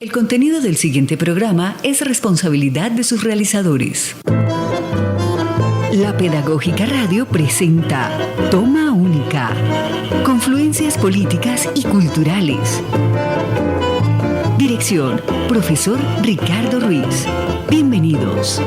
El contenido del siguiente programa es responsabilidad de sus realizadores. La Pedagógica Radio presenta Toma Única, confluencias políticas y culturales. Dirección, profesor Ricardo Ruiz. Bienvenidos.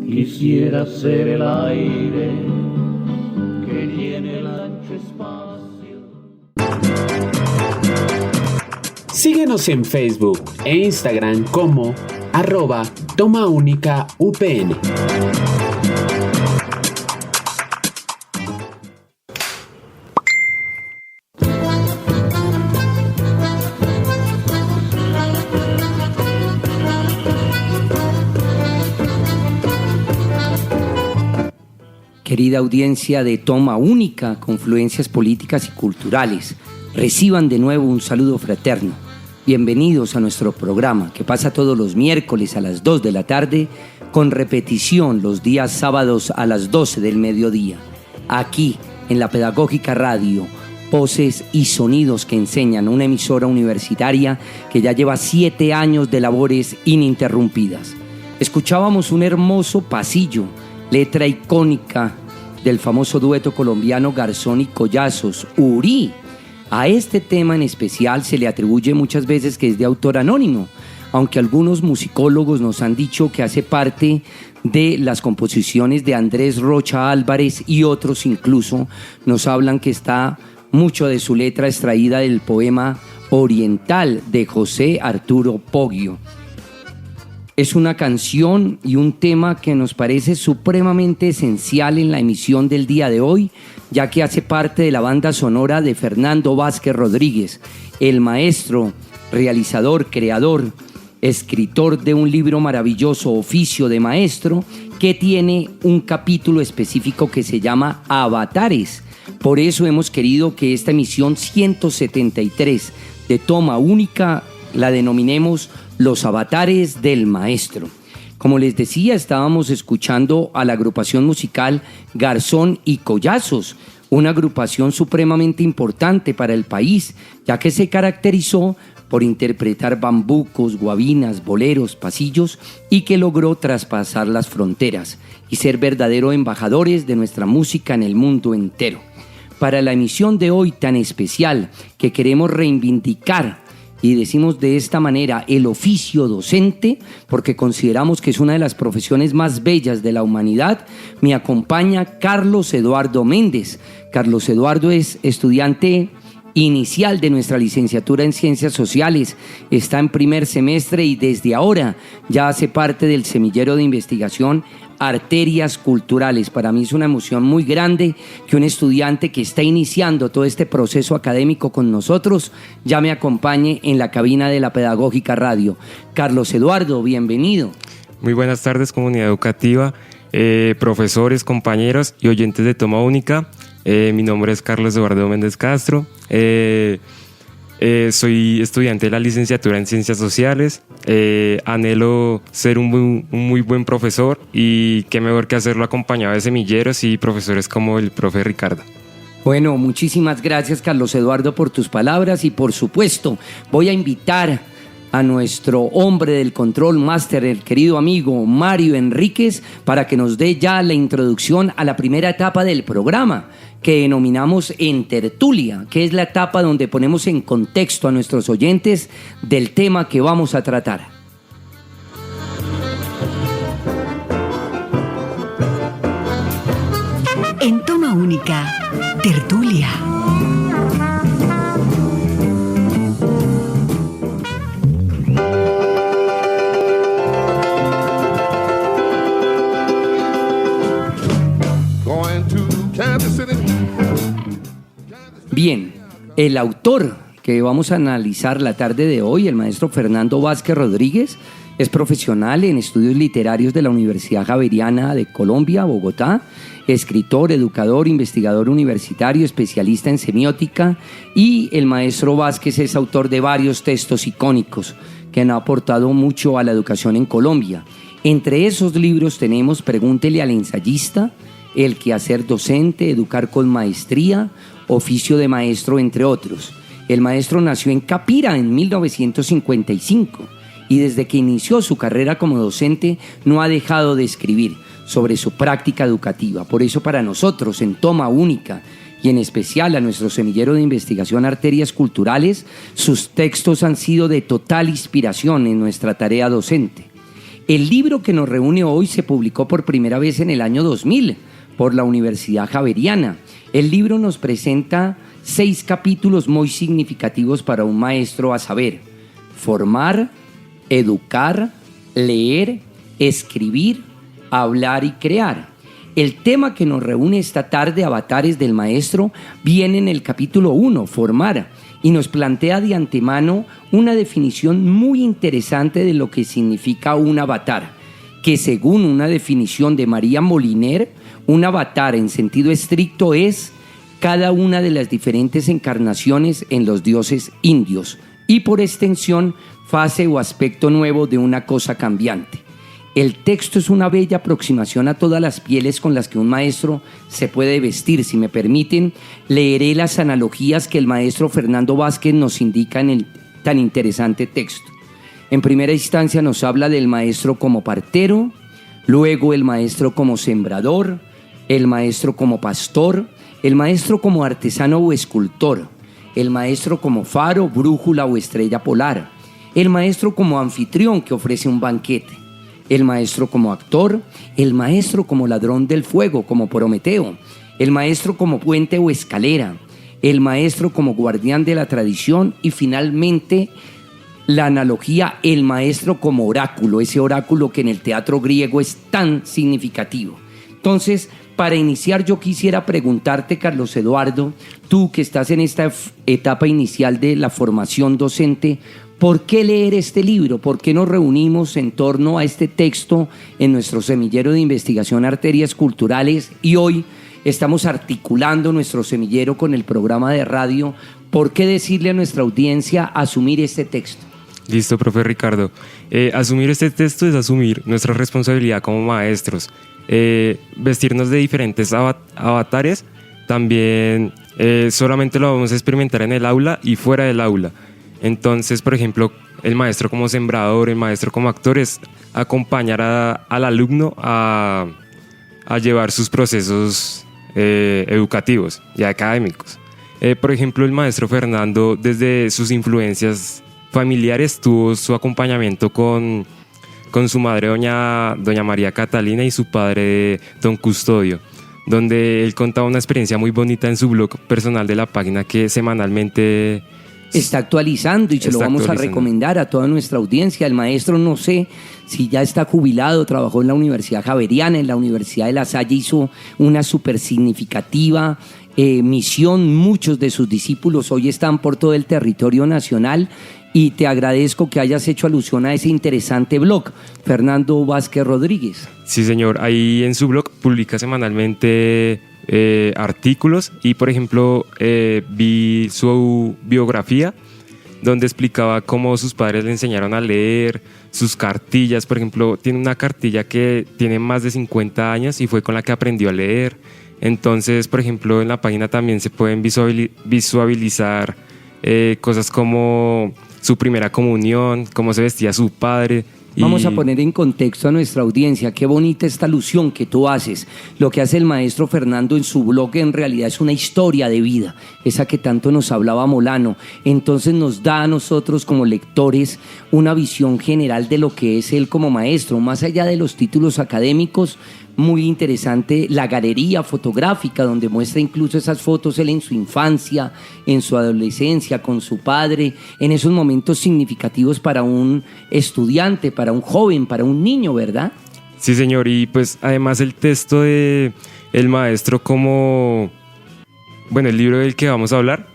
Quisiera ser el aire que llene el ancho espacio. Síguenos en Facebook e Instagram como @TomaUnicaUPN. Querida audiencia de Toma Única, confluencias políticas y culturales, reciban de nuevo un saludo fraterno. Bienvenidos a nuestro programa que pasa todos los miércoles a las 2 de la tarde, con repetición los días sábados a las 12 del mediodía. Aquí, en la Pedagógica Radio, voces y sonidos que enseñan, una emisora universitaria que ya lleva 7 años de labores ininterrumpidas. Escuchábamos un hermoso pasillo, letra icónica del famoso dueto colombiano Garzón y Collazos, Urí. A este tema en especial se le atribuye muchas veces que es de autor anónimo, aunque algunos musicólogos nos han dicho que hace parte de las composiciones de Andrés Rocha Álvarez, y otros incluso nos hablan que está mucho de su letra extraída del poema Oriental de José Arturo Poggio. Es una canción y un tema que nos parece supremamente esencial en la emisión del día de hoy, ya que hace parte de la banda sonora de Fernando Vázquez Rodríguez, el maestro, realizador, creador, escritor de un libro maravilloso, Oficio de Maestro, que tiene un capítulo específico que se llama Avatares. Por eso hemos querido que esta emisión 173 de Toma Única la denominemos Los Avatares del Maestro. Como les decía, estábamos escuchando a la agrupación musical Garzón y Collazos, una agrupación supremamente importante para el país, ya que se caracterizó por interpretar bambucos, guabinas, boleros, pasillos, y que logró traspasar las fronteras y ser verdaderos embajadores de nuestra música en el mundo entero. Para la emisión de hoy tan especial, que queremos reivindicar, y decimos de esta manera, el oficio docente, porque consideramos que es una de las profesiones más bellas de la humanidad, me acompaña Carlos Eduardo Méndez. Carlos Eduardo es estudiante inicial de nuestra licenciatura en Ciencias Sociales, está en primer semestre y desde ahora ya hace parte del semillero de investigación Arterias Culturales. Para mí es una emoción muy grande que un estudiante que está iniciando todo este proceso académico con nosotros ya me acompañe en la cabina de la Pedagógica Radio. Carlos Eduardo, bienvenido. Muy buenas tardes, comunidad educativa, profesores, compañeros y oyentes de Toma Única. Mi nombre es Carlos Eduardo Méndez Castro. Soy estudiante de la licenciatura en Ciencias Sociales. Anhelo ser un muy buen profesor, y qué mejor que hacerlo acompañado de semilleros y profesores como el profe Ricardo. Bueno, muchísimas gracias, Carlos Eduardo, por tus palabras, y por supuesto voy a invitar a nuestro hombre del control máster, el querido amigo Mario Enríquez, para que nos dé ya la introducción a la primera etapa del programa, que denominamos En Tertulia, que es la etapa donde ponemos en contexto a nuestros oyentes del tema que vamos a tratar. En Toma Única, Tertulia. Bien, el autor que vamos a analizar la tarde de hoy, el maestro Fernando Vázquez Rodríguez, es profesional en estudios literarios de la Universidad Javeriana de Colombia, Bogotá, escritor, educador, investigador universitario, especialista en semiótica, y el maestro Vázquez es autor de varios textos icónicos que han aportado mucho a la educación en Colombia. Entre esos libros tenemos Pregúntele al ensayista, El quehacer docente, Educar con maestría, Oficio de maestro, entre otros. El maestro nació en Capira en 1955 y desde que inició su carrera como docente no ha dejado de escribir sobre su práctica educativa. Por eso para nosotros en Toma Única y en especial a nuestro semillero de investigación Arterias Culturales, sus textos han sido de total inspiración en nuestra tarea docente. El libro que nos reúne hoy se publicó por primera vez en el año 2000 por la Universidad Javeriana. El libro nos presenta 6 capítulos muy significativos para un maestro, a saber: formar, educar, leer, escribir, hablar y crear. El tema que nos reúne esta tarde, Avatares del Maestro, viene en el capítulo 1, formar, y nos plantea de antemano una definición muy interesante de lo que significa un avatar, que según una definición de María Moliner, un avatar en sentido estricto es cada una de las diferentes encarnaciones en los dioses indios y por extensión fase o aspecto nuevo de una cosa cambiante. El texto es una bella aproximación a todas las pieles con las que un maestro se puede vestir. Si me permiten, leeré las analogías que el maestro Fernando Vázquez nos indica en el tan interesante texto. En primera instancia nos habla del maestro como partero, luego el maestro como sembrador, el maestro como pastor, el maestro como artesano o escultor, el maestro como faro, brújula o estrella polar, el maestro como anfitrión que ofrece un banquete, el maestro como actor, el maestro como ladrón del fuego, como Prometeo, el maestro como puente o escalera, el maestro como guardián de la tradición y finalmente la analogía, el maestro como oráculo, ese oráculo que en el teatro griego es tan significativo. Entonces, para iniciar yo quisiera preguntarte, Carlos Eduardo, tú que estás en esta etapa inicial de la formación docente, ¿por qué leer este libro? ¿Por qué nos reunimos en torno a este texto en nuestro semillero de investigación Arterias Culturales? Y hoy estamos articulando nuestro semillero con el programa de radio. ¿Por qué decirle a nuestra audiencia asumir este texto? Listo, profe Ricardo. Asumir este texto es asumir nuestra responsabilidad como maestros. Vestirnos de diferentes avatares también solamente lo vamos a experimentar en el aula y fuera del aula. Entonces, por ejemplo, el maestro como sembrador, el maestro como actor es acompañar al alumno a llevar sus procesos educativos y académicos. Por ejemplo, el maestro Fernando, desde sus influencias familiares, tuvo su acompañamiento con su madre, doña María Catalina, y su padre, don Custodio, donde él contaba una experiencia muy bonita en su blog personal de la página que semanalmente está actualizando y se lo vamos a recomendar a toda nuestra audiencia. El maestro, no sé si ya está jubilado, trabajó en la Universidad Javeriana, en la Universidad de La Salle, hizo una súper significativa misión. Muchos de sus discípulos hoy están por todo el territorio nacional y te agradezco que hayas hecho alusión a ese interesante blog, Fernando Vázquez Rodríguez. Sí, señor. Ahí en su blog publica semanalmente artículos y, por ejemplo, vi su biografía donde explicaba cómo sus padres le enseñaron a leer, sus cartillas. Por ejemplo, tiene una cartilla que tiene más de 50 años y fue con la que aprendió a leer. Entonces, por ejemplo, en la página también se pueden visualizar cosas como su primera comunión, cómo se vestía su padre. Vamos a poner en contexto a nuestra audiencia. Qué bonita esta alusión que tú haces. Lo que hace el maestro Fernando en su blog en realidad es una historia de vida, esa que tanto nos hablaba Molano. Entonces nos da a nosotros como lectores una visión general de lo que es él como maestro, más allá de los títulos académicos. Muy interesante la galería fotográfica donde muestra incluso esas fotos él en su infancia, en su adolescencia, con su padre, en esos momentos significativos para un estudiante, para un joven, para un niño, ¿verdad? Sí, señor, y pues además el texto de el maestro como... Bueno, el libro del que vamos a hablar,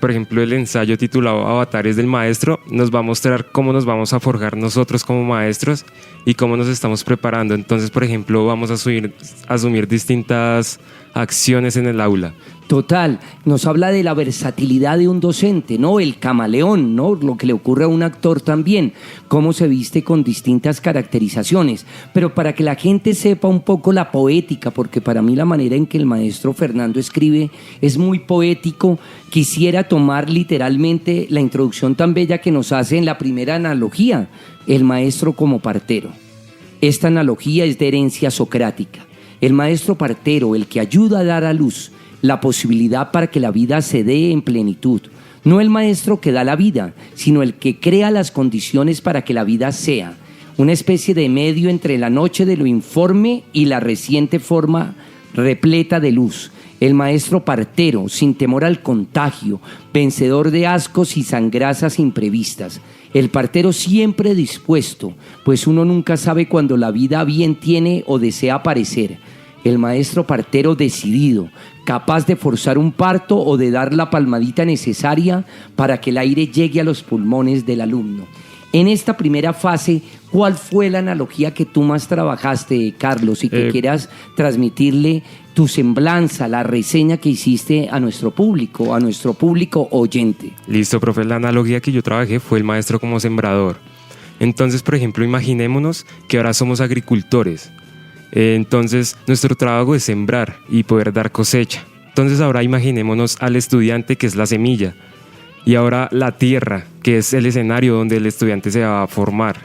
por ejemplo, el ensayo titulado Avatares del Maestro, nos va a mostrar cómo nos vamos a forjar nosotros como maestros y cómo nos estamos preparando. Entonces, por ejemplo, vamos a asumir distintas acciones en el aula. Total, nos habla de la versatilidad de un docente, ¿no? El camaleón, ¿no? Lo que le ocurre a un actor también, cómo se viste con distintas caracterizaciones. Pero para que la gente sepa un poco la poética, porque para mí la manera en que el maestro Fernando escribe es muy poético, quisiera tomar literalmente la introducción tan bella que nos hace en la primera analogía, el maestro como partero. Esta analogía es de herencia socrática. El maestro partero, el que ayuda a dar a luz la posibilidad para que la vida se dé en plenitud. No el maestro que da la vida, sino el que crea las condiciones para que la vida sea. Una especie de medio entre la noche de lo informe y la reciente forma repleta de luz. El maestro partero, sin temor al contagio, vencedor de ascos y sangrasas imprevistas. El partero siempre dispuesto, pues uno nunca sabe cuándo la vida bien tiene o desea aparecer. El maestro partero decidido, capaz de forzar un parto o de dar la palmadita necesaria para que el aire llegue a los pulmones del alumno. En esta primera fase, ¿cuál fue la analogía que tú más trabajaste, Carlos, y que quieras transmitirle tu semblanza, la reseña que hiciste a nuestro público oyente? Listo, profe. La analogía que yo trabajé fue el maestro como sembrador. Entonces, por ejemplo, imaginémonos que ahora somos agricultores. Entonces, nuestro trabajo es sembrar y poder dar cosecha. Entonces, ahora imaginémonos al estudiante, que es la semilla, y ahora la tierra, que es el escenario donde el estudiante se va a formar.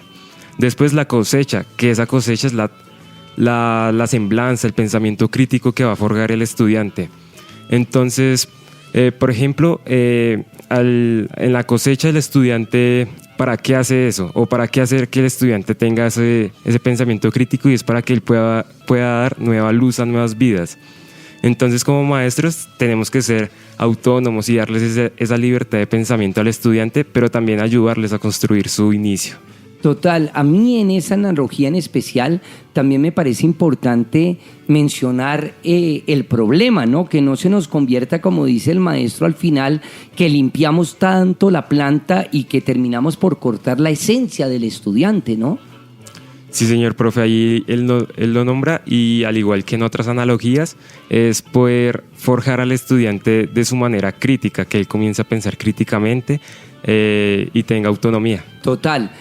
Después la cosecha, que esa cosecha es la semblanza, el pensamiento crítico que va a forjar el estudiante. Entonces, por ejemplo, en la cosecha el estudiante, ¿para qué hace eso? ¿O para qué hacer que el estudiante tenga ese pensamiento crítico? Y es para que él pueda dar nueva luz a nuevas vidas. Entonces, como maestros tenemos que ser autónomos y darles esa libertad de pensamiento al estudiante, pero también ayudarles a construir su inicio. Total, a mí en esa analogía en especial también me parece importante mencionar el problema, ¿no? Que no se nos convierta, como dice el maestro al final, que limpiamos tanto la planta y que terminamos por cortar la esencia del estudiante, ¿no? Sí, señor profe, ahí él lo nombra, y al igual que en otras analogías, es poder forjar al estudiante de su manera crítica, que él comience a pensar críticamente y tenga autonomía. Total.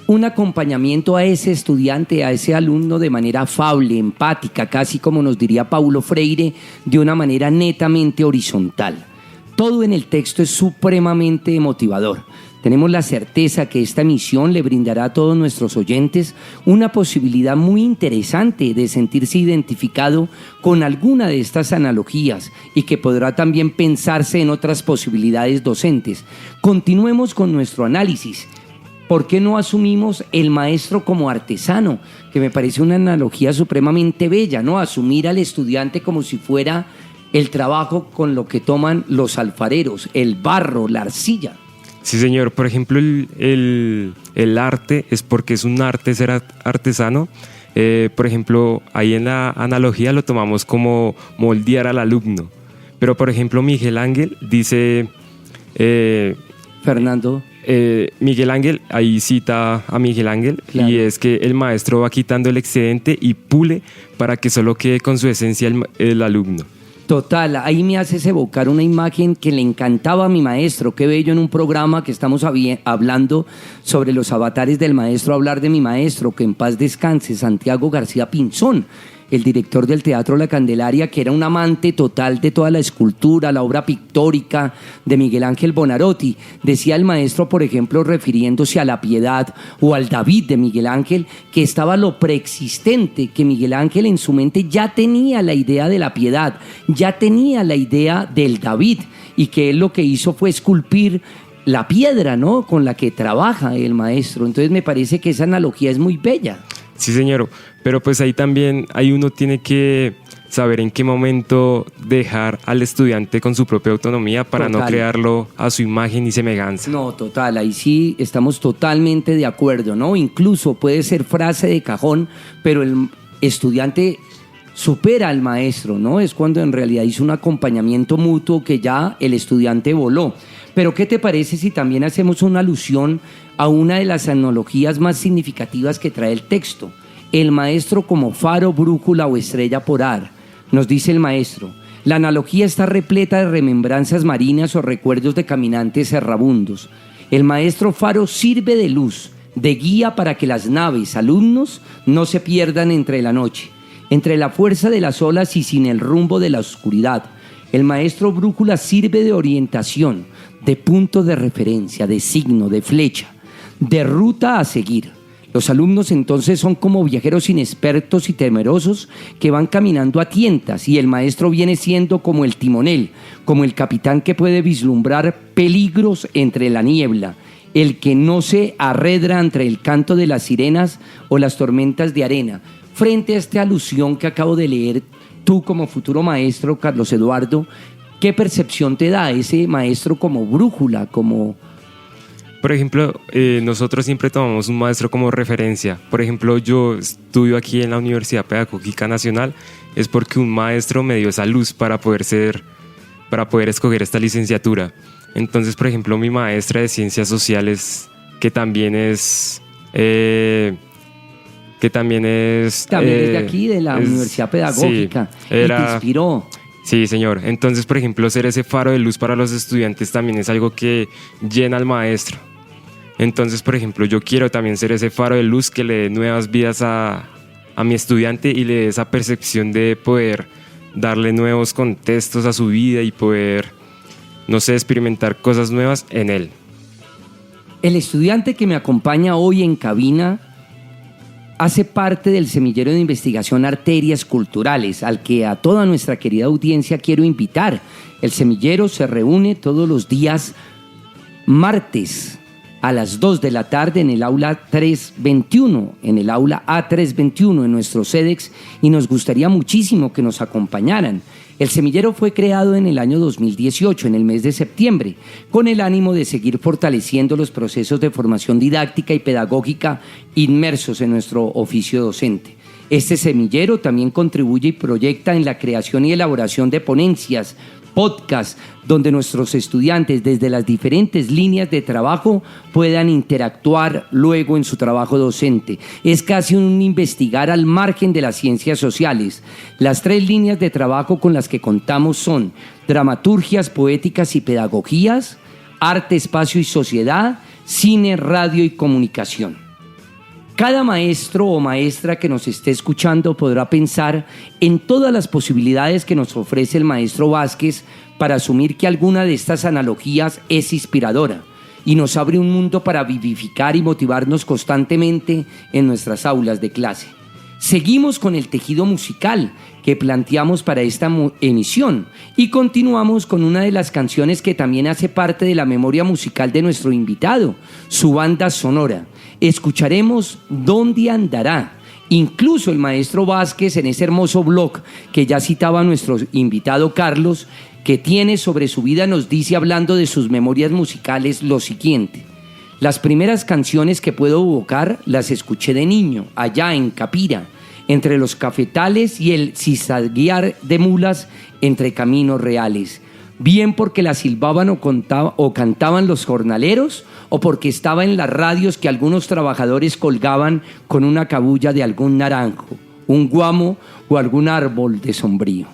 Un acompañamiento a ese estudiante, a ese alumno de manera afable, empática, casi como nos diría Paulo Freire, de una manera netamente horizontal. Todo en el texto es supremamente motivador. Tenemos la certeza que esta emisión le brindará a todos nuestros oyentes una posibilidad muy interesante de sentirse identificado con alguna de estas analogías y que podrá también pensarse en otras posibilidades docentes. Continuemos con nuestro análisis. ¿Por qué no asumimos el maestro como artesano? Que me parece una analogía supremamente bella, ¿no? Asumir al estudiante como si fuera el trabajo con lo que toman los alfareros, el barro, la arcilla. Sí, señor. Por ejemplo, el arte es porque es un arte ser artesano. Por ejemplo, ahí en la analogía lo tomamos como moldear al alumno. Pero, por ejemplo, Miguel Ángel dice... Fernando... Miguel Ángel, ahí cita a Miguel Ángel, claro. Y es que el maestro va quitando el excedente y pule para que solo quede con su esencia el alumno. Total, ahí me haces evocar una imagen que le encantaba a mi maestro. Qué bello en un programa que estamos hablando sobre los avatares del maestro, hablar de mi maestro, que en paz descanse, Santiago García Pinzón, el director del Teatro La Candelaria, que era un amante total de toda la escultura, la obra pictórica de Miguel Ángel Buonarroti. Decía el maestro, por ejemplo, refiriéndose a la Piedad o al David de Miguel Ángel, que estaba lo preexistente, que Miguel Ángel en su mente ya tenía la idea de la Piedad, ya tenía la idea del David, y que él lo que hizo fue esculpir la piedra, ¿no?, con la que trabaja el maestro. Entonces me parece que esa analogía es muy bella. Sí, señor, pero pues ahí también uno tiene que saber en qué momento dejar al estudiante con su propia autonomía para no crearlo a su imagen y semejanza. No, total, ahí sí estamos totalmente de acuerdo, ¿no? Incluso puede ser frase de cajón, pero el estudiante supera al maestro, ¿no? Es cuando en realidad hizo un acompañamiento mutuo que ya el estudiante voló. Pero ¿qué te parece si también hacemos una alusión a una de las analogías más significativas que trae el texto? El maestro como faro, brújula o estrella polar. Nos dice el maestro: La analogía está repleta de remembranzas marinas o recuerdos de caminantes errabundos. El maestro faro sirve de luz, de guía para que las naves, alumnos, no se pierdan entre la noche, entre la fuerza de las olas y sin el rumbo de la oscuridad. El maestro brújula sirve de orientación, de punto de referencia, de signo, de flecha, de ruta a seguir. Los alumnos entonces son como viajeros inexpertos y temerosos que van caminando a tientas, y el maestro viene siendo como el timonel, como el capitán que puede vislumbrar peligros entre la niebla, el que no se arredra entre el canto de las sirenas o las tormentas de arena. Frente a esta alusión que acabo de leer, tú como futuro maestro, Carlos Eduardo, ¿qué percepción te da ese maestro como brújula, como... Por ejemplo, nosotros siempre tomamos un maestro como referencia. Por ejemplo, yo estudio aquí en la Universidad Pedagógica Nacional, es porque un maestro me dio esa luz para poder escoger esta licenciatura. Entonces, por ejemplo, mi maestra de Ciencias Sociales, que también es También es de aquí, de la Universidad Pedagógica, sí, y te inspiró. Sí, señor. Entonces, por ejemplo, ser ese faro de luz para los estudiantes también es algo que llena al maestro. Entonces, por ejemplo, yo quiero también ser ese faro de luz que le dé nuevas vidas a mi estudiante y le dé esa percepción de poder darle nuevos contextos a su vida y poder, no sé, experimentar cosas nuevas en él. El estudiante que me acompaña hoy en cabina hace parte del semillero de investigación Arterias Culturales, al que a toda nuestra querida audiencia quiero invitar. El semillero se reúne todos los días martes a las 2 de la tarde en el aula 321, en el aula A321 en nuestro CEDEX, y nos gustaría muchísimo que nos acompañaran. El semillero fue creado en el año 2018, en el mes de septiembre, con el ánimo de seguir fortaleciendo los procesos de formación didáctica y pedagógica inmersos en nuestro oficio docente. Este semillero también contribuye y proyecta en la creación y elaboración de ponencias, podcast, donde nuestros estudiantes desde las diferentes líneas de trabajo puedan interactuar luego en su trabajo docente. Es casi un investigar al margen de las ciencias sociales. Las 3 líneas de trabajo con las que contamos son dramaturgias, poéticas y pedagogías, arte, espacio y sociedad, cine, radio y comunicación. Cada maestro o maestra que nos esté escuchando podrá pensar en todas las posibilidades que nos ofrece el maestro Vázquez para asumir que alguna de estas analogías es inspiradora y nos abre un mundo para vivificar y motivarnos constantemente en nuestras aulas de clase. Seguimos con el tejido musical que planteamos para esta emisión y continuamos con una de las canciones que también hace parte de la memoria musical de nuestro invitado, su banda sonora. Escucharemos ¿Dónde andará? Incluso el maestro Vázquez, en ese hermoso blog que ya citaba nuestro invitado Carlos, que tiene sobre su vida, nos dice, hablando de sus memorias musicales, lo siguiente: las primeras canciones que puedo evocar las escuché de niño, allá en Capira, entre los cafetales y el cizaguear de mulas entre caminos reales, bien porque las silbaban o cantaban los jornaleros, o porque estaba en las radios que algunos trabajadores colgaban con una cabulla de algún naranjo, un guamo o algún árbol de sombrío.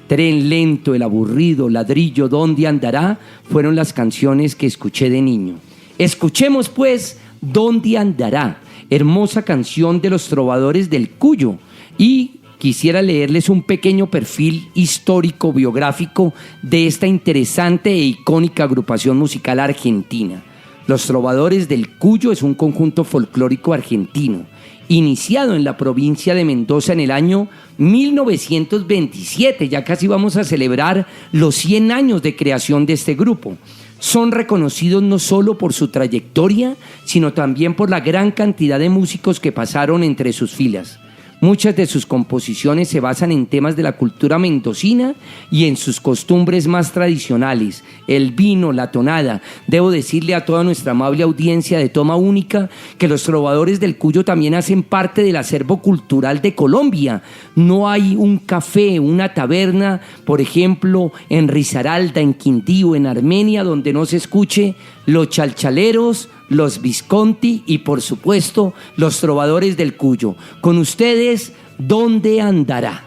Tren lento, el aburrido, ladrillo, ¿dónde andará? Fueron las canciones que escuché de niño. Escuchemos pues ¿Dónde andará? Hermosa canción de los trovadores del Cuyo. Y quisiera leerles un pequeño perfil histórico biográfico de esta interesante e icónica agrupación musical argentina. Los Trovadores del Cuyo es un conjunto folclórico argentino, iniciado en la provincia de Mendoza en el año 1927. Ya casi vamos a celebrar los 100 años de creación de este grupo. Son reconocidos no solo por su trayectoria, sino también por la gran cantidad de músicos que pasaron entre sus filas. Muchas de sus composiciones se basan en temas de la cultura mendocina y en sus costumbres más tradicionales, el vino, la tonada. Debo decirle a toda nuestra amable audiencia de Toma Única que los Trovadores del Cuyo también hacen parte del acervo cultural de Colombia. No hay un café, una taberna, por ejemplo, en Risaralda, en Quindío, en Armenia, donde no se escuche los chalchaleros, los Visconti y, por supuesto, los Trovadores del Cuyo. Con ustedes, ¿Dónde andará?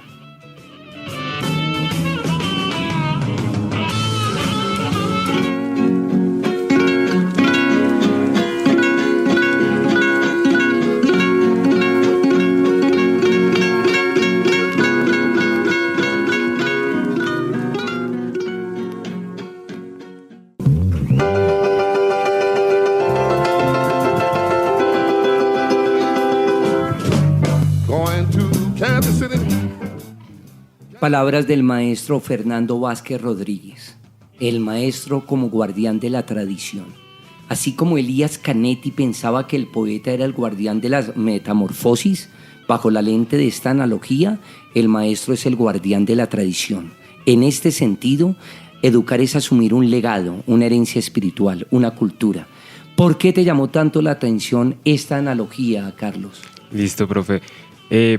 Kansas City. Palabras del maestro Fernando Vázquez Rodríguez, el maestro como guardián de la tradición. Así como Elías Canetti pensaba que el poeta era el guardián de las metamorfosis, bajo la lente de esta analogía, el maestro es el guardián de la tradición. En este sentido, educar es asumir un legado, una herencia espiritual, una cultura. ¿Por qué te llamó tanto la atención esta analogía, Carlos? Listo, profe.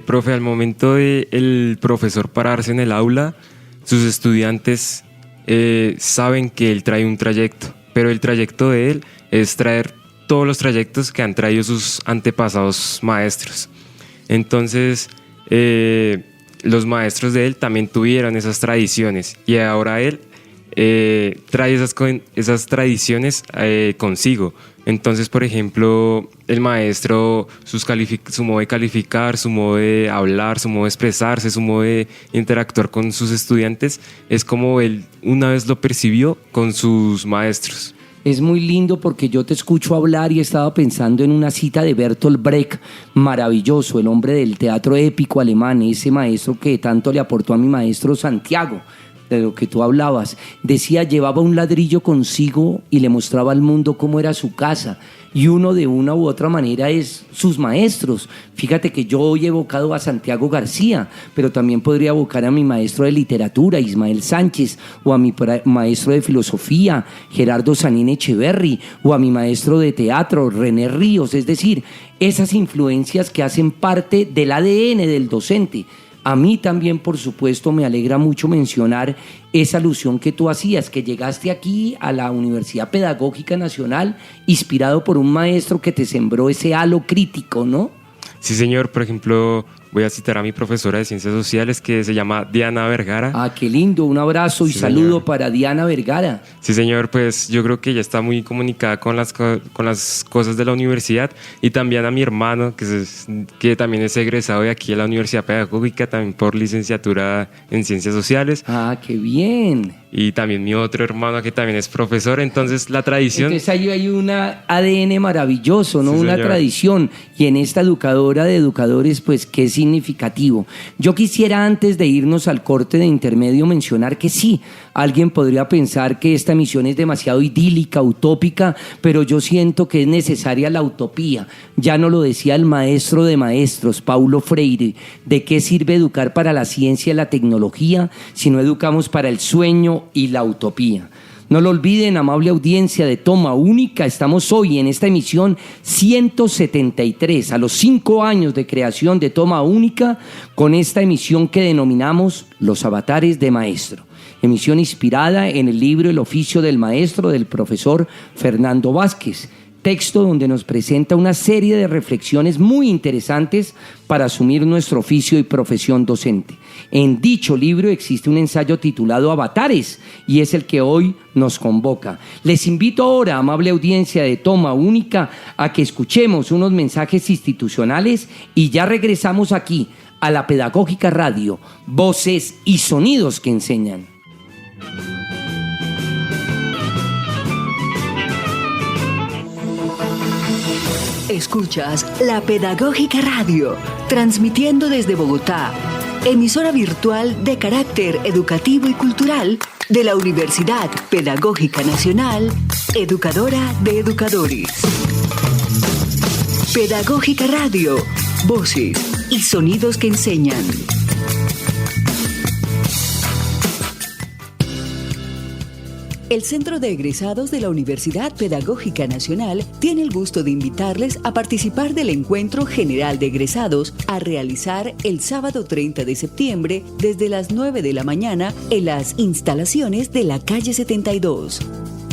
Profe, al momento de el profesor pararse en el aula, sus estudiantes saben que él trae un trayecto, pero el trayecto de él es traer todos los trayectos que han traído sus antepasados maestros. Entonces, los maestros de él también tuvieron esas tradiciones y ahora él trae esas tradiciones consigo. Entonces, por ejemplo, el maestro, su modo de calificar, su modo de hablar, su modo de expresarse, su modo de interactuar con sus estudiantes, es como él una vez lo percibió con sus maestros. Es muy lindo porque yo te escucho hablar y estaba pensando en una cita de Bertolt Brecht, maravilloso, el hombre del teatro épico alemán, ese maestro que tanto le aportó a mi maestro Santiago, de lo que tú hablabas. Decía, llevaba un ladrillo consigo y le mostraba al mundo cómo era su casa. Y uno de una u otra manera es sus maestros. Fíjate que yo hoy he evocado a Santiago García, pero también podría evocar a mi maestro de literatura, Ismael Sánchez, o a mi maestro de filosofía, Gerardo Sanín Echeverry, o a mi maestro de teatro, René Ríos. Es decir, esas influencias que hacen parte del ADN del docente. A mí también, por supuesto, me alegra mucho mencionar esa alusión que tú hacías, que llegaste aquí a la Universidad Pedagógica Nacional inspirado por un maestro que te sembró ese halo crítico, ¿no? Sí, señor. Por ejemplo, voy a citar a mi profesora de Ciencias Sociales que se llama Diana Vergara. Ah, qué lindo. Un abrazo y saludo, señor, para Diana Vergara. Sí, señor. Pues yo creo que ella está muy comunicada con las cosas de la universidad, y también a mi hermano, que también es egresado de aquí a la Universidad Pedagógica, también por licenciatura en Ciencias Sociales. Ah, qué bien. Y también mi otro hermano que también es profesor. Entonces la tradición... Entonces ahí hay un ADN maravilloso, ¿no? Sí, una tradición. Y en esta educadora de educadores, pues qué significativo. Yo quisiera, antes de irnos al corte de intermedio, mencionar que sí, alguien podría pensar que esta emisión es demasiado idílica, utópica, pero yo siento que es necesaria la utopía. Ya nos lo decía el maestro de maestros, Paulo Freire. ¿De qué sirve educar para la ciencia y la tecnología si no educamos para el sueño y la utopía? No lo olviden, amable audiencia de Toma Única, estamos hoy en esta emisión 173, a los 5 años de creación de Toma Única, con esta emisión que denominamos Los Avatares de Maestro. Emisión inspirada en el libro El oficio del maestro del profesor Fernando Vázquez. Texto donde nos presenta una serie de reflexiones muy interesantes para asumir nuestro oficio y profesión docente. En dicho libro existe un ensayo titulado Avatares y es el que hoy nos convoca. Les invito ahora, amable audiencia de Toma Única, a que escuchemos unos mensajes institucionales y ya regresamos aquí a la Pedagógica Radio, voces y sonidos que enseñan. Escuchas La Pedagógica Radio, transmitiendo desde Bogotá, emisora virtual de carácter educativo y cultural de la Universidad Pedagógica Nacional, educadora de educadores. Pedagógica Radio, voces y sonidos que enseñan. El Centro de Egresados de la Universidad Pedagógica Nacional tiene el gusto de invitarles a participar del Encuentro General de Egresados a realizar el sábado 30 de septiembre desde las 9 de la mañana en las instalaciones de la calle 72.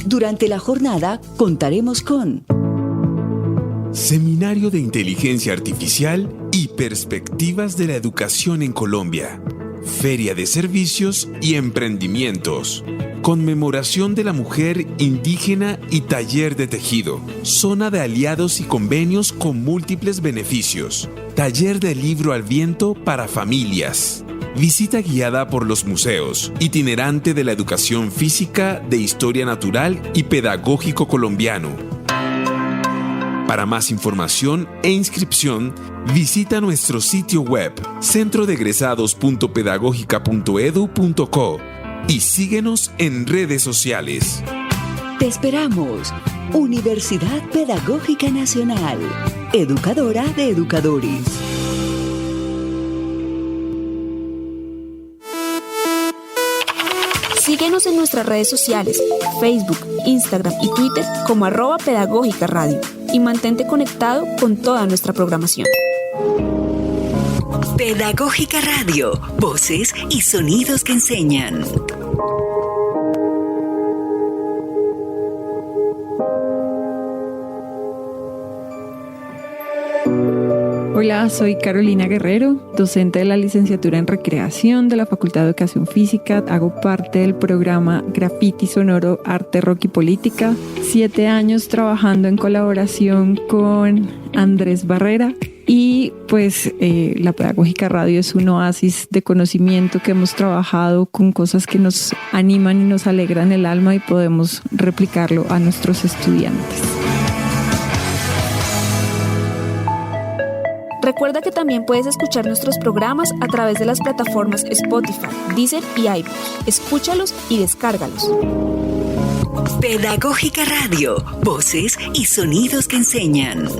Durante la jornada contaremos con Seminario de Inteligencia Artificial y Perspectivas de la Educación en Colombia, Feria de Servicios y Emprendimientos, Conmemoración de la Mujer Indígena y Taller de Tejido, Zona de Aliados y Convenios con múltiples beneficios, Taller de Libro al Viento para familias, visita guiada por los museos, itinerante de la educación física, de historia natural y pedagógico colombiano. Para más información e inscripción, visita nuestro sitio web centrodegresados.pedagogica.edu.co y síguenos en redes sociales. Te esperamos. Universidad Pedagógica Nacional, educadora de educadores. Síguenos en nuestras redes sociales, Facebook, Instagram y Twitter como @Pedagógica Radio y mantente conectado con toda nuestra programación. Pedagógica Radio, voces y sonidos que enseñan. Hola, soy Carolina Guerrero, docente de la licenciatura en Recreación de la Facultad de Educación Física. Hago parte del programa Graffiti Sonoro, Arte, Rock y Política. 7 años trabajando en colaboración con Andrés Barrera. Y pues la Pedagógica Radio es un oasis de conocimiento que hemos trabajado con cosas que nos animan y nos alegran el alma y podemos replicarlo a nuestros estudiantes. Recuerda que también puedes escuchar nuestros programas a través de las plataformas Spotify, Deezer y iVoox. Escúchalos y descárgalos. Pedagógica Radio, voces y sonidos que enseñan.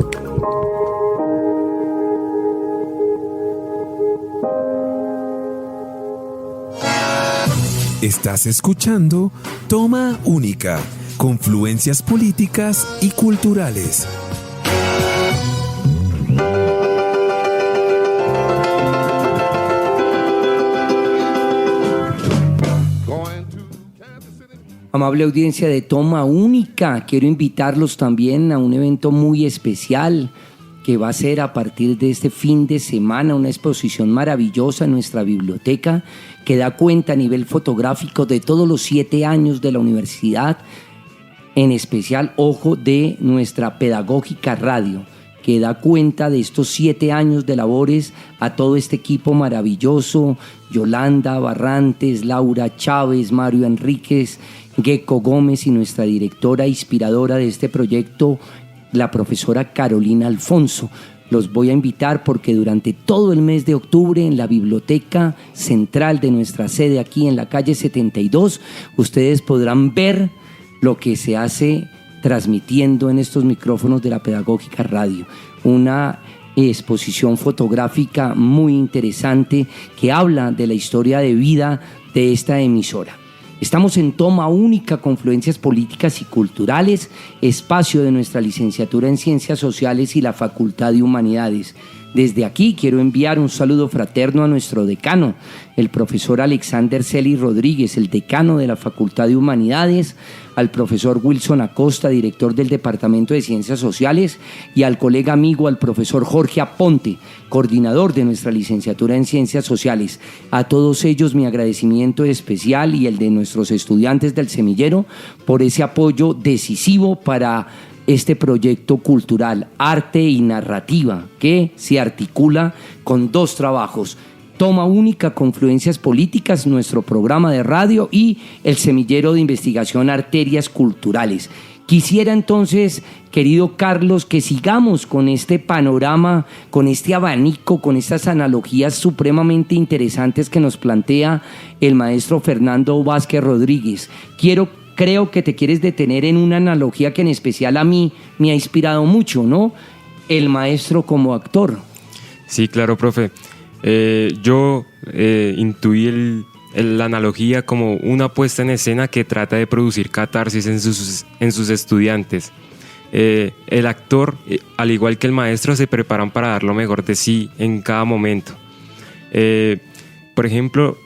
Estás escuchando Toma Única, confluencias políticas y culturales. Amable audiencia de Toma Única, quiero invitarlos también a un evento muy especial que va a ser a partir de este fin de semana, una exposición maravillosa en nuestra biblioteca que da cuenta a nivel fotográfico de todos los 7 años de la universidad, en especial, ojo, de nuestra Pedagógica Radio, que da cuenta de estos 7 años de labores a todo este equipo maravilloso: Yolanda Barrantes, Laura Chávez, Mario Enríquez, Gecko Gómez y nuestra directora inspiradora de este proyecto, la profesora Carolina Alfonso. Los voy a invitar porque durante todo el mes de octubre en la biblioteca central de nuestra sede aquí en la calle 72, ustedes podrán ver lo que se hace transmitiendo en estos micrófonos de la Pedagógica Radio. Una exposición fotográfica muy interesante que habla de la historia de vida de esta emisora. Estamos en Toma Única, confluencias políticas y culturales, espacio de nuestra licenciatura en Ciencias Sociales y la Facultad de Humanidades. Desde aquí quiero enviar un saludo fraterno a nuestro decano, el profesor Alexander Celi Rodríguez, el decano de la Facultad de Humanidades, al profesor Wilson Acosta, director del Departamento de Ciencias Sociales, y al colega amigo, al profesor Jorge Aponte, coordinador de nuestra licenciatura en Ciencias Sociales. A todos ellos mi agradecimiento especial y el de nuestros estudiantes del semillero por ese apoyo decisivo para este proyecto cultural, arte y narrativa, que se articula con 2 trabajos: Toma Única, confluencias políticas, nuestro programa de radio, y el semillero de investigación Arterias Culturales. Quisiera entonces, querido Carlos, que sigamos con este panorama, con este abanico, con estas analogías supremamente interesantes que nos plantea el maestro Fernando Vázquez Rodríguez. Creo que te quieres detener en una analogía que en especial a mí me ha inspirado mucho, ¿no? El maestro como actor. Sí, claro, profe. Yo intuí la analogía como una puesta en escena que trata de producir catarsis en sus estudiantes. El actor, al igual que el maestro, se preparan para dar lo mejor de sí en cada momento. Por ejemplo,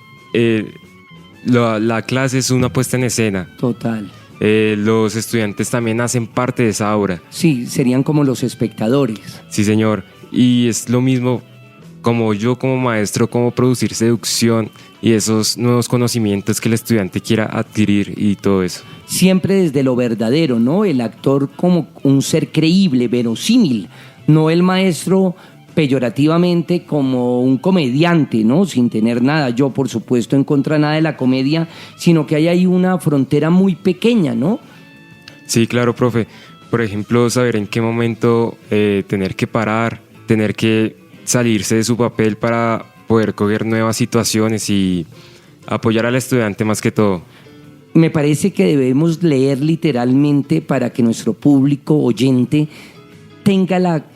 la clase es una puesta en escena. Total. Los estudiantes también hacen parte de esa obra. Sí, serían como los espectadores. Sí, señor. Y es lo mismo como yo como maestro, cómo producir seducción y esos nuevos conocimientos que el estudiante quiera adquirir y todo eso. Siempre desde lo verdadero, ¿no? El actor como un ser creíble, verosímil, no el maestro peyorativamente como un comediante, ¿no? Sin tener nada, yo por supuesto en contra de nada de la comedia, sino que hay ahí una frontera muy pequeña, ¿no? Sí, claro, profe. por ejemplo, saber en qué momento tener que parar, tener que salirse de su papel para poder coger nuevas situaciones y apoyar al estudiante más que todo. Me parece que debemos leer literalmente para que nuestro público oyente tenga la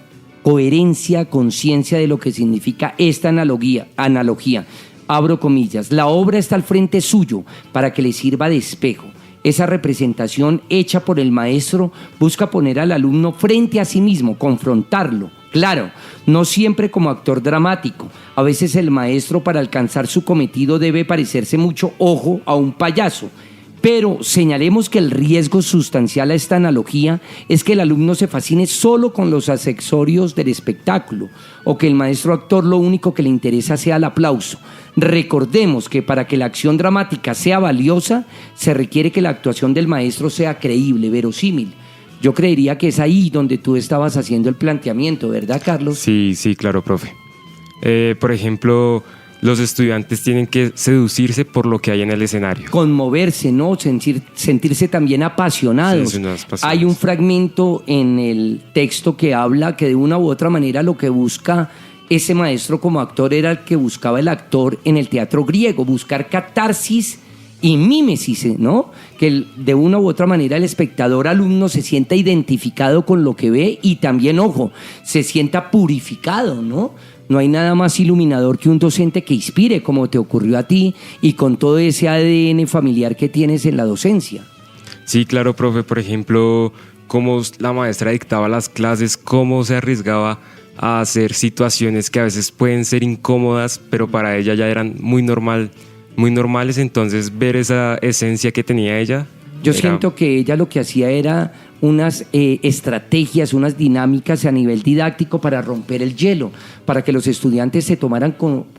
coherencia, conciencia de lo que significa esta analogía. Abro comillas, la obra está al frente suyo para que le sirva de espejo. Esa representación hecha por el maestro busca poner al alumno frente a sí mismo, confrontarlo. Claro, no siempre como actor dramático. A veces el maestro, para alcanzar su cometido, debe parecerse mucho, ojo, a un payaso. Pero señalemos que el riesgo sustancial a esta analogía es que el alumno se fascine solo con los accesorios del espectáculo o que el maestro actor lo único que le interesa sea el aplauso. Recordemos que para que la acción dramática sea valiosa se requiere que la actuación del maestro sea creíble, verosímil. Yo creería que es ahí donde tú estabas haciendo el planteamiento, ¿verdad, Carlos? Sí, claro, profe. Por ejemplo, los estudiantes tienen que seducirse por lo que hay en el escenario. Conmoverse, ¿no? Sentirse también apasionados. Sí, hay un fragmento en el texto que habla que de una u otra manera lo que busca ese maestro como actor era el que buscaba el actor en el teatro griego, buscar catarsis y mímesis, ¿no? Que de una u otra manera el espectador alumno se sienta identificado con lo que ve y también, ojo, se sienta purificado, ¿no? No hay nada más iluminador que un docente que inspire, como te ocurrió a ti, y con todo ese ADN familiar que tienes en la docencia. Sí, claro, profe. Por ejemplo, cómo la maestra dictaba las clases, cómo se arriesgaba a hacer situaciones que a veces pueden ser incómodas, pero para ella ya eran muy normales. Entonces, ver esa esencia que tenía ella. Yo siento que ella lo que hacía era unas estrategias, unas dinámicas a nivel didáctico para romper el hielo, para que los estudiantes se tomaran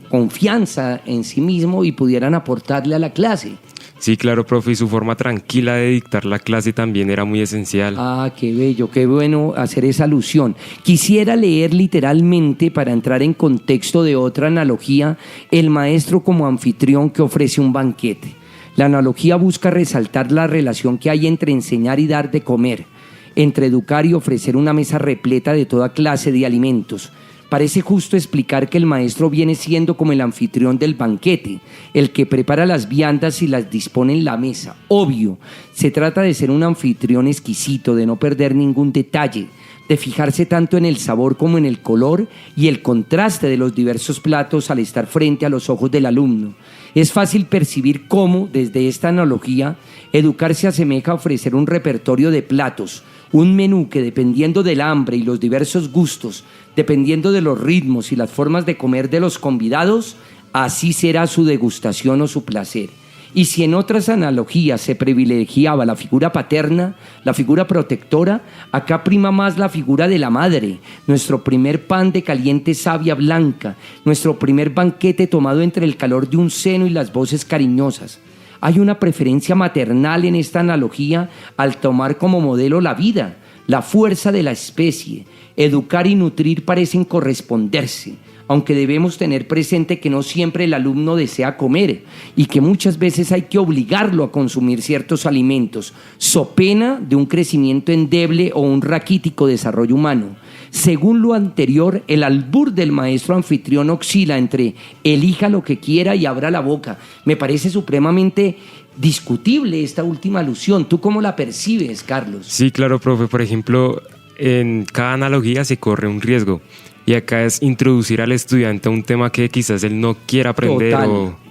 confianza en sí mismos y pudieran aportarle a la clase. Sí, claro, profe, y su forma tranquila de dictar la clase también era muy esencial. Ah, qué bello, qué bueno hacer esa alusión. Quisiera leer literalmente, para entrar en contexto de otra analogía, el maestro como anfitrión que ofrece un banquete. La analogía busca resaltar la relación que hay entre enseñar y dar de comer, entre educar y ofrecer una mesa repleta de toda clase de alimentos. Parece justo explicar que el maestro viene siendo como el anfitrión del banquete, el que prepara las viandas y las dispone en la mesa. Obvio, se trata de ser un anfitrión exquisito, de no perder ningún detalle, de fijarse tanto en el sabor como en el color y el contraste de los diversos platos al estar frente a los ojos del alumno. Es fácil percibir cómo, desde esta analogía, educar se asemeja a ofrecer un repertorio de platos, un menú que, dependiendo del hambre y los diversos gustos, dependiendo de los ritmos y las formas de comer de los convidados, así será su degustación o su placer. Y si en otras analogías se privilegiaba la figura paterna, la figura protectora, acá prima más la figura de la madre, nuestro primer pan de caliente savia blanca, nuestro primer banquete tomado entre el calor de un seno y las voces cariñosas. Hay una preferencia maternal en esta analogía al tomar como modelo la vida, la fuerza de la especie. Educar y nutrir parecen corresponderse, aunque debemos tener presente que no siempre el alumno desea comer y que muchas veces hay que obligarlo a consumir ciertos alimentos, so pena de un crecimiento endeble o un raquítico desarrollo humano. Según lo anterior, el albur del maestro anfitrión oscila entre elija lo que quiera y abra la boca. Me parece supremamente discutible esta última alusión. ¿Tú cómo la percibes, Carlos? Sí, claro, profe. Por ejemplo, en cada analogía se corre un riesgo. Y acá es introducir al estudiante a un tema que quizás él no quiera aprender.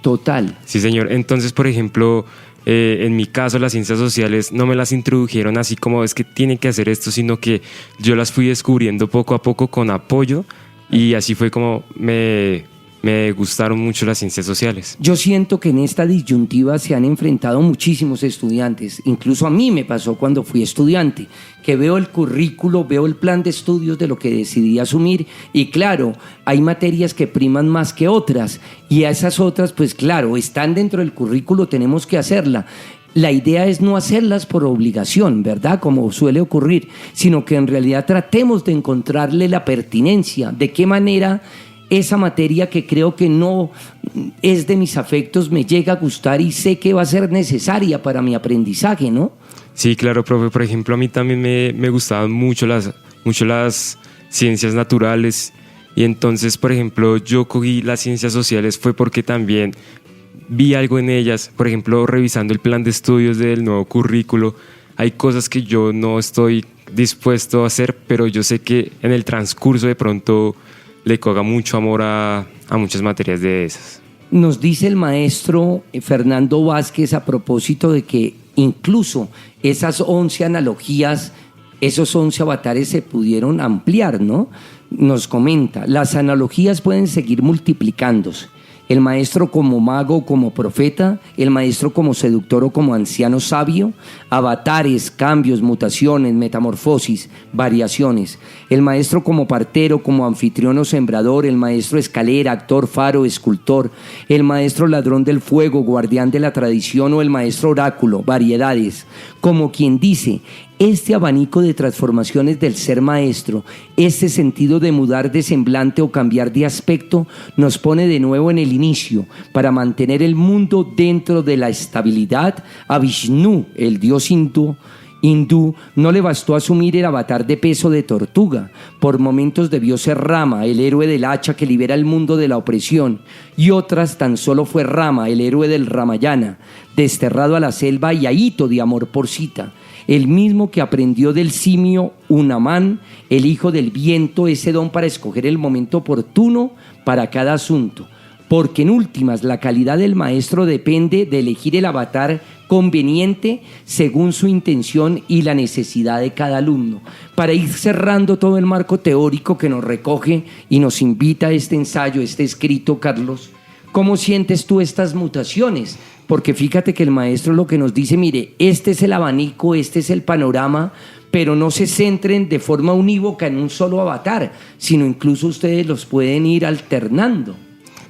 Total. Sí, señor. Entonces, por ejemplo, en mi caso, las ciencias sociales no me las introdujeron así como es que tienen que hacer esto, sino que yo las fui descubriendo poco a poco con apoyo y así fue como me gustaron mucho las ciencias sociales. Yo siento que en esta disyuntiva se han enfrentado muchísimos estudiantes, incluso a mí me pasó cuando fui estudiante, que veo el currículo, veo el plan de estudios de lo que decidí asumir y claro, hay materias que priman más que otras y a esas otras pues claro, están dentro del currículo, tenemos que hacerla. La idea es no hacerlas por obligación, ¿verdad? Como suele ocurrir, sino que en realidad tratemos de encontrarle la pertinencia, de qué manera esa materia que creo que no es de mis afectos me llega a gustar y sé que va a ser necesaria para mi aprendizaje, ¿no? Sí, claro, profe. Por ejemplo, a mí también me gustaban mucho las ciencias naturales. Y entonces, por ejemplo, yo cogí las ciencias sociales fue porque también vi algo en ellas. Por ejemplo, revisando el plan de estudios del nuevo currículo, hay cosas que yo no estoy dispuesto a hacer, pero yo sé que en el transcurso de pronto le coga mucho amor a muchas materias de esas. Nos dice el maestro Fernando Vázquez a propósito de que incluso esas 11 analogías, esos 11 avatares se pudieron ampliar, ¿no? Nos comenta, las analogías pueden seguir multiplicándose. El maestro como mago, como profeta, el maestro como seductor o como anciano sabio, avatares, cambios, mutaciones, metamorfosis, variaciones. El maestro como partero, como anfitrión o sembrador, el maestro escalera, actor, faro, escultor, el maestro ladrón del fuego, guardián de la tradición o el maestro oráculo, variedades. Como quien dice, este abanico de transformaciones del ser maestro, este sentido de mudar de semblante o cambiar de aspecto, nos pone de nuevo en el inicio para mantener el mundo dentro de la estabilidad. A Vishnu, el dios hindú, no le bastó asumir el avatar de peso de tortuga. Por momentos debió ser Rama, el héroe del hacha que libera el mundo de la opresión, y otras tan solo fue Rama, el héroe del Ramayana, desterrado a la selva y ahito de amor por Sita, el mismo que aprendió del simio Unamán, el hijo del viento, ese don para escoger el momento oportuno para cada asunto. Porque en últimas la calidad del maestro depende de elegir el avatar conveniente según su intención y la necesidad de cada alumno. Para ir cerrando todo el marco teórico que nos recoge y nos invita a este ensayo, este escrito, Carlos, ¿cómo sientes tú estas mutaciones? Porque fíjate que el maestro lo que nos dice, mire, este es el abanico, este es el panorama, pero no se centren de forma unívoca en un solo avatar, sino incluso ustedes los pueden ir alternando.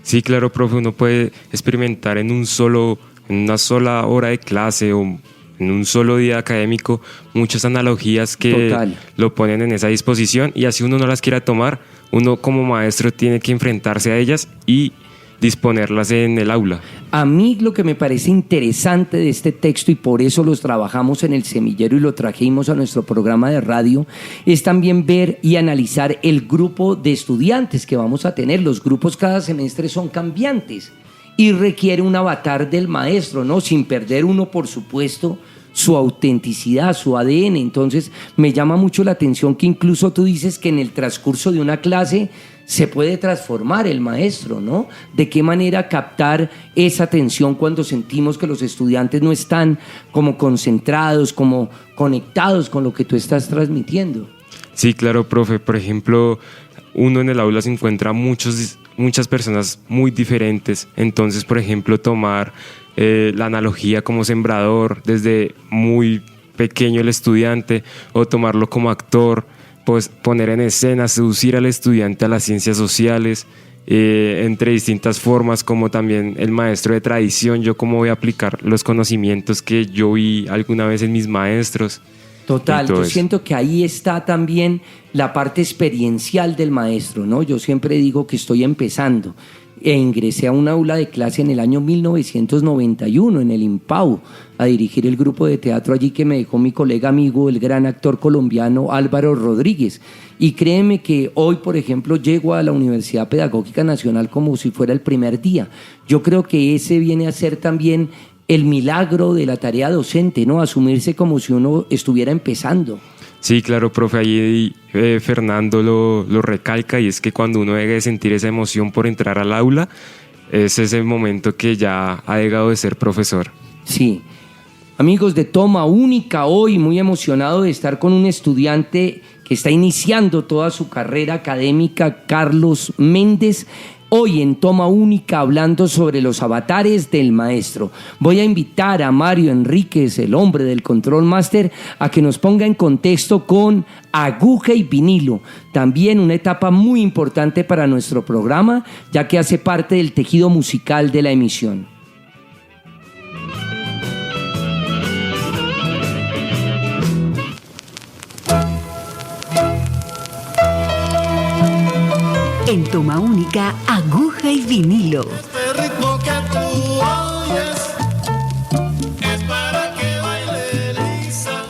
Sí, claro, profe, uno puede experimentar en una sola hora de clase o en un solo día académico muchas analogías que lo ponen en esa disposición, y así uno no las quiera tomar, uno como maestro tiene que enfrentarse a ellas y disponerlas en el aula. A mí lo que me parece interesante de este texto, y por eso los trabajamos en el semillero y lo trajimos a nuestro programa de radio, es también ver y analizar el grupo de estudiantes que vamos a tener. Los grupos cada semestre son cambiantes y requiere un avatar del maestro, ¿no? Sin perder uno, por supuesto, su autenticidad, su ADN. Entonces me llama mucho la atención que incluso tú dices que en el transcurso de una clase se puede transformar el maestro, ¿no? De qué manera captar esa atención cuando sentimos que los estudiantes no están como concentrados, como conectados con lo que tú estás transmitiendo. Sí, claro, profe. Por ejemplo, uno en el aula se encuentra muchas personas muy diferentes. Entonces, por ejemplo, tomar la analogía como sembrador desde muy pequeño el estudiante, o tomarlo como actor, pues poner en escena, seducir al estudiante a las ciencias sociales, entre distintas formas, como también el maestro de tradición, yo cómo voy a aplicar los conocimientos que yo vi alguna vez en mis maestros. Total, yo siento que ahí está también la parte experiencial del maestro, ¿no? Yo siempre digo que estoy empezando e ingresé a un aula de clase en el año 1991 en el IMPAU a dirigir el grupo de teatro allí que me dejó mi colega amigo, el gran actor colombiano Álvaro Rodríguez. Y créeme que hoy, por ejemplo, llego a la Universidad Pedagógica Nacional como si fuera el primer día. Yo creo que ese viene a ser también el milagro de la tarea docente, ¿no? Asumirse como si uno estuviera empezando. Sí, claro, profe, ahí Fernando lo recalca, y es que cuando uno deje de sentir esa emoción por entrar al aula, ese es el momento que ya ha dejado de ser profesor. Sí. Amigos de Toma Única, hoy muy emocionado de estar con un estudiante que está iniciando toda su carrera académica, Carlos Méndez. Hoy en Toma Única hablando sobre los avatares del maestro. Voy a invitar a Mario Enríquez, el hombre del Control Master, a que nos ponga en contexto con Aguja y Vinilo. También una etapa muy importante para nuestro programa, ya que hace parte del tejido musical de la emisión. En Toma Única, Aguja y Vinilo. Este ritmo que tú oyes es para que baile Elisa.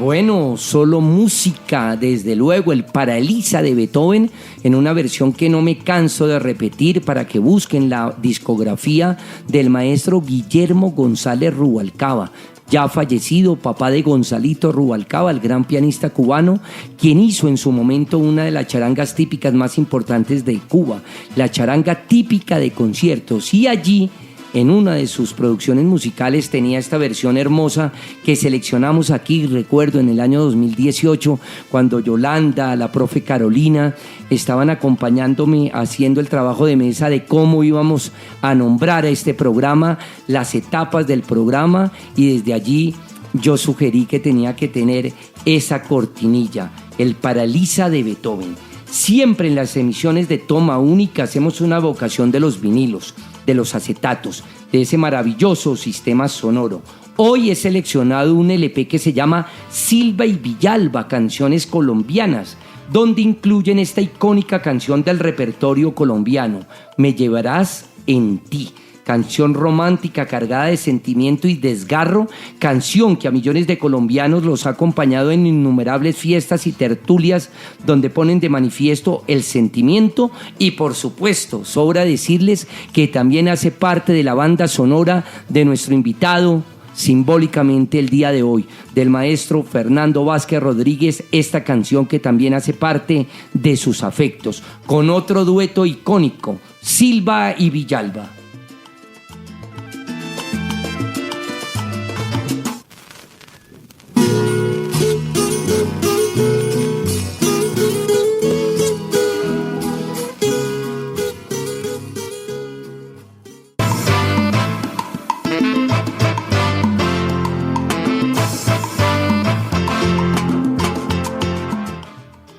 Bueno, solo música, desde luego, el Paralisa de Beethoven, en una versión que no me canso de repetir para que busquen la discografía del maestro Guillermo González Rubalcaba, ya fallecido, papá de Gonzalito Rubalcaba, el gran pianista cubano, quien hizo en su momento una de las charangas típicas más importantes de Cuba, la charanga típica de conciertos, y allí en una de sus producciones musicales tenía esta versión hermosa que seleccionamos aquí, recuerdo, en el año 2018, cuando Yolanda, la profe Carolina, estaban acompañándome haciendo el trabajo de mesa de cómo íbamos a nombrar a este programa, las etapas del programa, y desde allí yo sugerí que tenía que tener esa cortinilla, el Paralisa de Beethoven. Siempre en las emisiones de Toma Única hacemos una evocación de los vinilos, de los acetatos, de ese maravilloso sistema sonoro. Hoy he seleccionado un LP que se llama Silva y Villalba, canciones colombianas, donde incluyen esta icónica canción del repertorio colombiano, Me llevarás en ti. Canción romántica cargada de sentimiento y desgarro, canción que a millones de colombianos los ha acompañado en innumerables fiestas y tertulias donde ponen de manifiesto el sentimiento, y por supuesto, sobra decirles que también hace parte de la banda sonora de nuestro invitado, simbólicamente el día de hoy, del maestro Fernando Vázquez Rodríguez, esta canción que también hace parte de sus afectos, con otro dueto icónico, Silva y Villalba.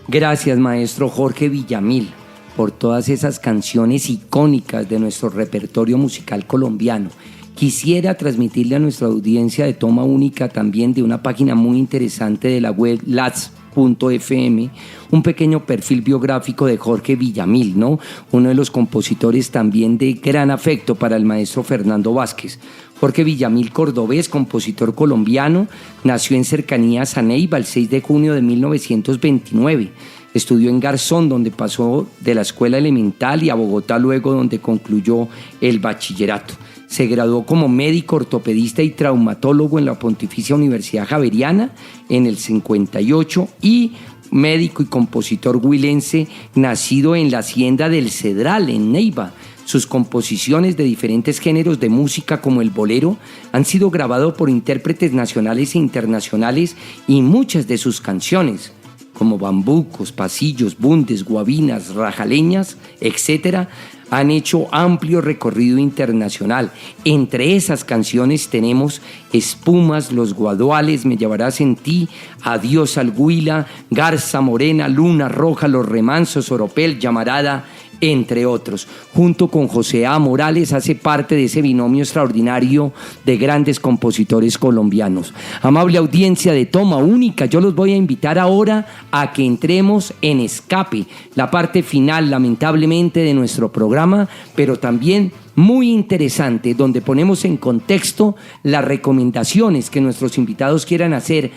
Gracias, maestro Jorge Villamil, por todas esas canciones icónicas de nuestro repertorio musical colombiano. Quisiera transmitirle a nuestra audiencia de Toma Única, también de una página muy interesante de la web lats.fm, un pequeño perfil biográfico de Jorge Villamil, ¿no? Uno de los compositores también de gran afecto para el maestro Fernando Vázquez. Jorge Villamil, cordobés, compositor colombiano, nació en cercanías a Neiva el 6 de junio de 1929. Estudió en Garzón, donde pasó de la escuela elemental, y a Bogotá luego, donde concluyó el bachillerato. Se graduó como médico ortopedista y traumatólogo en la Pontificia Universidad Javeriana en el 58 y médico y compositor huilense, nacido en la hacienda del Cedral, en Neiva. Sus composiciones de diferentes géneros de música, como el bolero, han sido grabadas por intérpretes nacionales e internacionales, y muchas de sus canciones, como bambucos, pasillos, bundes, guabinas, rajaleñas, etc., han hecho amplio recorrido internacional. Entre esas canciones tenemos Espumas, Los Guaduales, Me llevarás en ti, Adiós al Huila, Garza Morena, Luna Roja, Los Remansos, Oropel, Llamarada, entre otros. Junto con José A. Morales hace parte de ese binomio extraordinario de grandes compositores colombianos. Amable audiencia de Toma Única, yo los voy a invitar ahora a que entremos en Escape, la parte final, lamentablemente, de nuestro programa, pero también muy interesante, donde ponemos en contexto las recomendaciones que nuestros invitados quieran hacer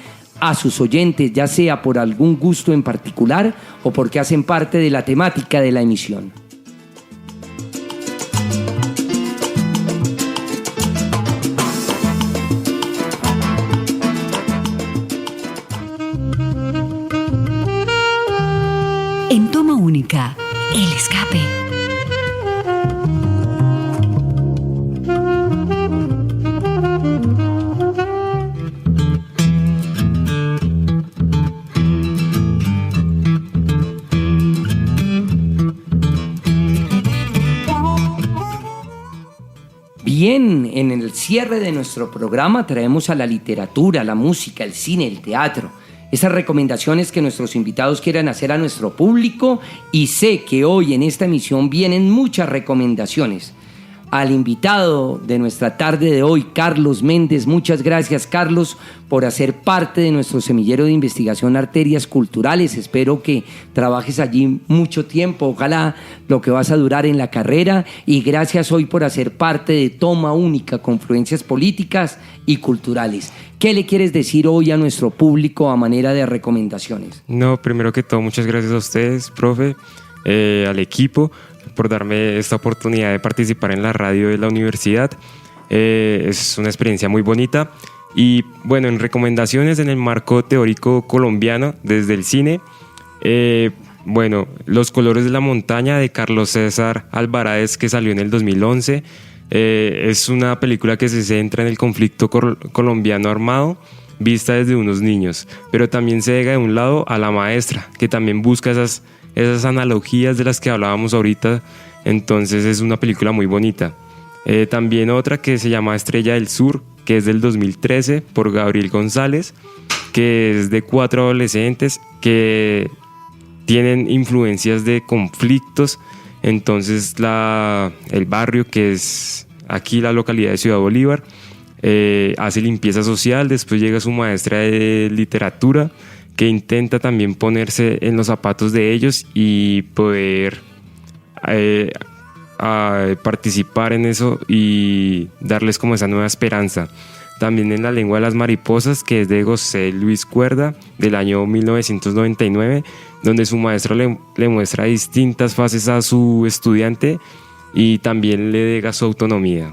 a sus oyentes, ya sea por algún gusto en particular o porque hacen parte de la temática de la emisión. En Toma Única, El Escape. Bien, en el cierre de nuestro programa traemos a la literatura, la música, el cine, el teatro. Esas recomendaciones que nuestros invitados quieran hacer a nuestro público, y sé que hoy en esta emisión vienen muchas recomendaciones. al invitado de nuestra tarde de hoy, Carlos Méndez. Muchas gracias, Carlos, por hacer parte de nuestro semillero de investigación Arterias Culturales. Espero que trabajes allí mucho tiempo, ojalá lo que vas a durar en la carrera, y gracias hoy por hacer parte de Toma Única, Confluencias Políticas y Culturales. ¿Qué le quieres decir hoy a nuestro público a manera de recomendaciones? No, primero que todo, muchas gracias a ustedes, profe, al equipo, por darme esta oportunidad de participar en la radio de la universidad. Es una experiencia muy bonita. Y bueno, en recomendaciones en el marco teórico colombiano desde el cine, bueno, Los colores de la montaña de Carlos César Alvarez, que salió en el 2011. Es una película que se centra en el conflicto colombiano armado, vista desde unos niños, pero también se llega de un lado a la maestra, que también busca esas analogías de las que hablábamos ahorita. Entonces es una película muy bonita. También otra que se llama Estrella del Sur, que es del 2013, por Gabriel González, que es de 4 adolescentes que tienen influencias de conflictos. Entonces el barrio, que es aquí la localidad de Ciudad Bolívar, hace limpieza social. Después llega su maestra de literatura, que intenta también ponerse en los zapatos de ellos y poder participar en eso y darles como esa nueva esperanza. También en La lengua de las mariposas, que es de José Luis Cuerda, del año 1999, donde su maestro le muestra distintas fases a su estudiante y también le delega su autonomía.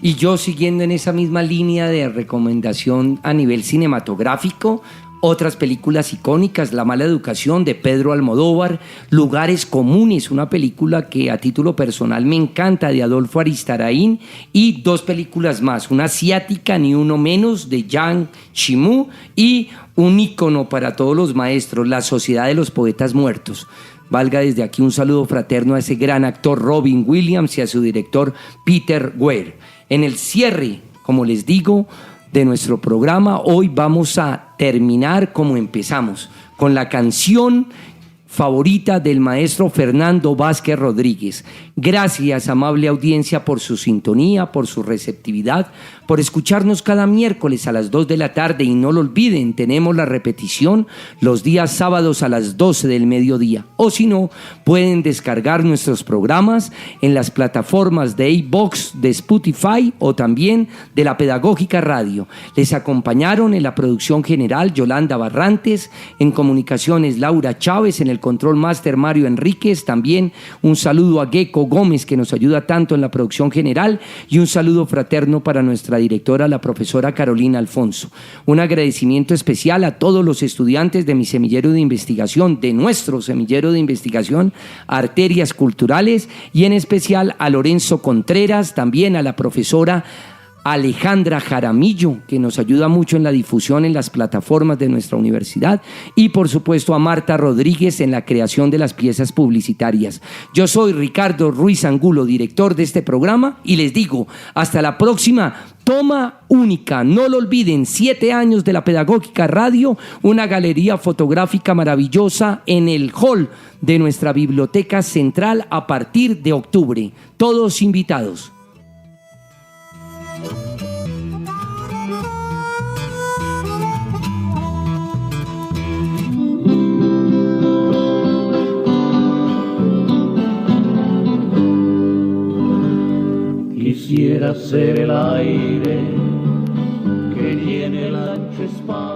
Y yo, siguiendo en esa misma línea de recomendación a nivel cinematográfico, otras películas icónicas: La mala educación, de Pedro Almodóvar; Lugares comunes, una película que a título personal me encanta, de Adolfo Aristarain; y 2 películas más: una asiática, Ni uno menos, de Yang Shimu; y un ícono para todos los maestros, La sociedad de los poetas muertos. Valga desde aquí un saludo fraterno a ese gran actor Robin Williams y a su director Peter Weir. En el cierre, como les digo, de nuestro programa, hoy vamos a terminar como empezamos, con la canción favorita del maestro Fernando Vázquez Rodríguez. Gracias, amable audiencia, por su sintonía, por su receptividad, por escucharnos cada miércoles a las 2 de la tarde. Y no lo olviden, tenemos la repetición los días sábados a las 12 del mediodía. O si no, pueden descargar nuestros programas en las plataformas de iVoox, de Spotify o también de la Pedagógica Radio. Les acompañaron en la producción general Yolanda Barrantes, en comunicaciones Laura Chávez, en el control máster Mario Enríquez. También un saludo a Gecko Gómez, que nos ayuda tanto en la producción general, y un saludo fraterno para nuestra directora, la profesora Carolina Alfonso. Un agradecimiento especial a todos los estudiantes de mi semillero de investigación, de nuestro semillero de investigación Arterias Culturales, y en especial a Lorenzo Contreras, también a la profesora Alejandra Jaramillo, que nos ayuda mucho en la difusión en las plataformas de nuestra universidad, y por supuesto a Marta Rodríguez en la creación de las piezas publicitarias. Yo soy Ricardo Ruiz Angulo, director de este programa, y les digo, hasta la próxima. Toma Única, no lo olviden, 7 años de la Pedagógica Radio, una galería fotográfica maravillosa en el hall de nuestra biblioteca central a partir de octubre. Todos invitados. Quisiera ser el aire que llene el ancho espacio